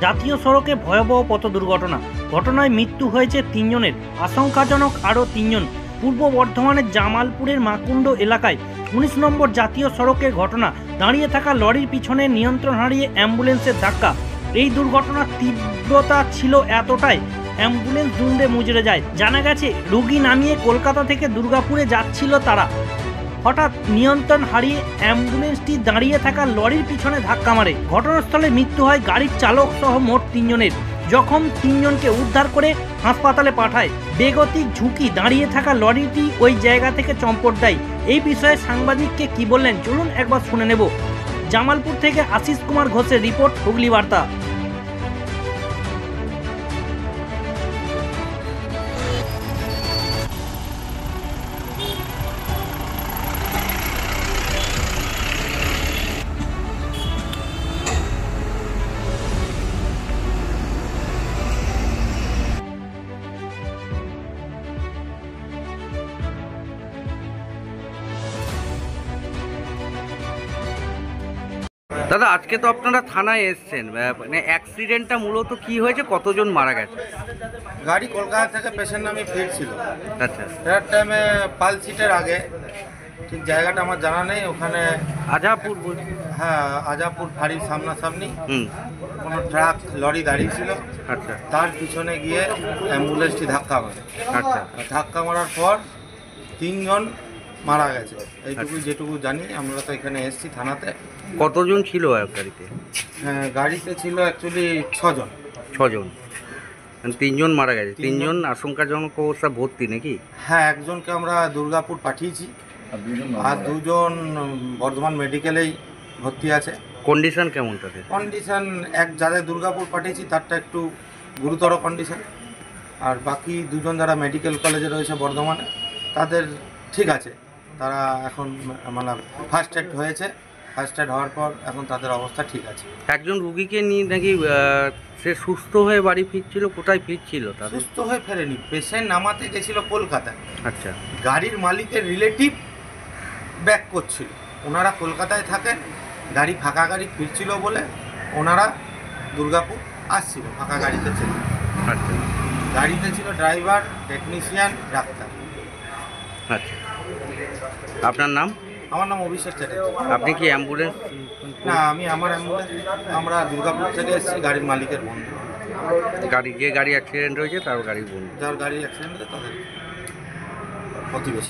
জাতীয় সড়কে ভয়াবহ পথ দুর্ঘটনা। ঘটনায় মৃত্যু হয়েছে 3 জনের, আশঙ্কাজনক আরও 3 জন। পূর্ব বর্ধমানের জামালপুরের মাকুণ্ড এলাকায় 19 নম্বর জাতীয় সড়কের ঘটনা। দাঁড়িয়ে থাকা লরির পিছনে নিয়ন্ত্রণ হারিয়ে অ্যাম্বুলেন্সের ধাক্কা। এই দুর্ঘটনার তীব্রতা ছিল এতটাই, অ্যাম্বুলেন্স দুমড়ে মুচড়ে যায়। জানা গেছে, রোগী নামিয়ে কলকাতা থেকে দুর্গাপুরে যাচ্ছিল তারা। হঠাৎ নিয়ন্ত্রণ হারিয়ে অ্যাম্বুলেন্সটি দাঁড়িয়ে থাকা লরির পিছনে ধাক্কা মারে। ঘটনাস্থলে মৃত্যু হয় গাড়ির চালক সহ মোট 3 জনের। জখম 3 জনকে উদ্ধার করে হাসপাতালে পাঠায়। বেগতিক ঝুঁকি দাঁড়িয়ে থাকা লরিটি ওই জায়গা থেকে চম্পট দেয়। এই বিষয়ে সাংবাদিককে কি বললেন চলুন একবার শুনে নেব। জামালপুর থেকে আশিস কুমার ঘোষের রিপোর্ট, হুগলি বার্তা। দাদা, আজকে তো আপনারা থানায় এসেছেন, মানে অ্যাক্সিডেন্টটা মূলত কি হয়েছে, কতজন মারা গেছে? গাড়ি কলকাতা থেকে পেশেন্ট নামে ফিরছিল। আচ্ছা, ফেরার টাইমে পাল সিটের আগে, ঠিক জায়গাটা আমার জানা নেই, ওখানে আজাপুর। হ্যাঁ, আজাপুর ফাঁড়ির সামনাসামনি হুম, কোনো ট্রাক লরি দাঁড়িয়েছিল, আচ্ছা তার পিছনে গিয়ে অ্যাম্বুলেন্সটি ধাক্কা মারে। আচ্ছা। ধাক্কা মারার পর 3 জন মারা গেছে, এইটুকু যেটুকু জানি। আমরা তো এখানে এসেছি থানাতে। কতজন ছিল গাড়িতে? হ্যাঁ, গাড়িতে ছিল অ্যাকচুয়ালি 6 জন। 6 জন, 3 জন মারা গেছে। 3 জন আশঙ্কাজনক অবস্থা ভর্তি নাকি? হ্যাঁ, একজনকে আমরা দুর্গাপুর পাঠিয়েছি, আর 2 জন বর্ধমান মেডিকেলেই ভর্তি আছে। কন্ডিশন কেমন তাদের? কন্ডিশন যাদের দুর্গাপুর পাঠিয়েছি তারটা একটু গুরুতর কন্ডিশন, আর বাকি 2 জন যারা মেডিকেল কলেজে রয়েছে বর্ধমানে, তাদের ঠিক আছে। তারা এখন মানে ফার্স্ট এড হয়েছে, ফার্স্ট এড হওয়ার পর এখন তাদের অবস্থা ঠিক আছে। একজন রুগীকে নিয়ে নাকি সে সুস্থ হয়ে বাড়ি ফিরছিল, কোথায় ফিরছিল তাদের? সুস্থ হয়ে ফেরেনি, পেশেন্ট নামাতে গেছিল কলকাতায়। আচ্ছা, গাড়ির মালিকের রিলেটিভ ব্যাক করছিল। ওনারা কলকাতায় থাকেন, গাড়ি ফাঁকা গাড়ি ফিরছিল বলে ওনারা দুর্গাপুর আসছিল, ফাঁকা গাড়িতে ছিল। আচ্ছা গাড়িতে ছিল ড্রাইভার, টেকনিশিয়ান, ডাক্তার। আচ্ছা, আপনার নাম? আমার নাম অভিষেক চ্যাটার্জি। আপনি কি অ্যাম্বুলেন্স? না, আমার অ্যাম্বুলেন্স, আমরা দুর্গাপুর থেকে এসেছি, গাড়ির মালিকের বন্ধু। যে গাড়ি অ্যাক্সিডেন্ট হয়েছে তার গাড়ির বন্ধু? যার গাড়ি অ্যাক্সিডেন্ট হয়েছে তাদের প্রতিবেশী।